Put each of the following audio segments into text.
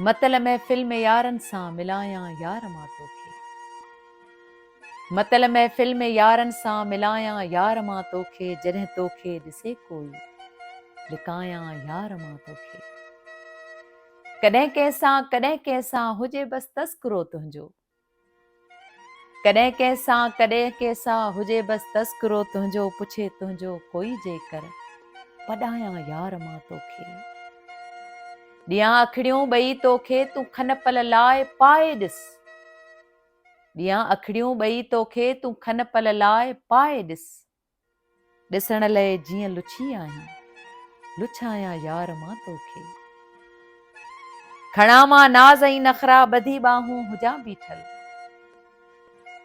मतल महफ़िल में यारनि सां मिलायां यार मां तोखे। मतल महफ़िल में यारनि सां मिलायां यार मां तोखे। जॾहिं तोखे ॾिसे कोई लिकायां यार मां तोखे। कॾहिं कंहिंसां हुजे बस तस्करो तुंहिंजो। कॾहिं कंहिंसां हुजे बस तस्करो तुंहिंजो। पुछे तुंहिंजो कोई जेकर पढ़ायां यार मां तोखे। ॾियां अखिड़ियूं ॿई तोखे तूं खन पल लाइ पाए ॾिस। ॾियां अखिड़ियूं ॿई तोखे तूं खन पल लाइ पाए ॾिस। ॾिसण लाइ जीअं लुछी आहियां लुछायां यार मां तोखे। खणा मां नाज़ ऐं नखरा ॿधी ॿाहूं हुजां बीठल।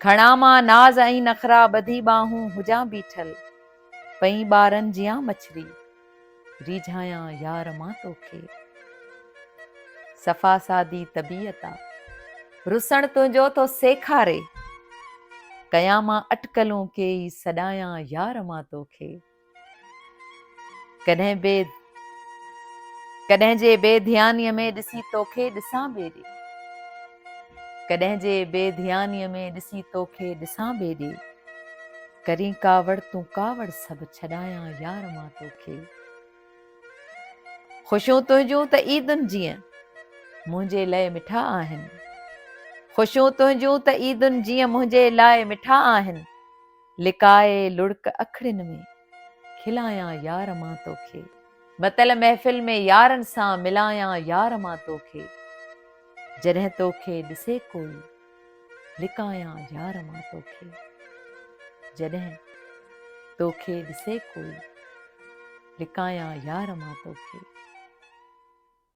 खणा मां नाज़ ऐं नखरा ॿधी ॿाहूं हुजां बीठल। पई ॿारनि जियां मछरी रिझायां यार मां तोखे। सफ़ा सादी तबीयत आ रुसण तुंहिंजो तो सेखारे। कयां मां अटकलूं केई सॾायां यार मां तोखे। कॾहिं जे बेध्यानीअ में ॾिसी तोखे ॾिसां ॿेॾे। कॾहिं जे बेध्यानीअ में ॾिसी तोखे ॾिसां ॿेॾे। करी कावड़ तूं कावड़ सभु छॾायां यार मां तोखे। ख़ुशियूं तुंहिंजूं त ईदुनि जीअं मुंहिंजे लाइ मिठा आहिनि। ख़ुशियूं तुंहिंजूं त ईदुनि जीअं मुंहिंजे लाइ मिठा आहिनि। लिकाए लुड़क अखिड़ियुनि में खिलायां यार मां तोखे। मतल महफ़िल में यारनि सां मिलायां यार मां तोखे। जॾहिं तोखे ॾिसे कोई लिकायां यार मां तोखे। जॾहिं तोखे ॾिसे कोई लिकायां यार मां तोखे।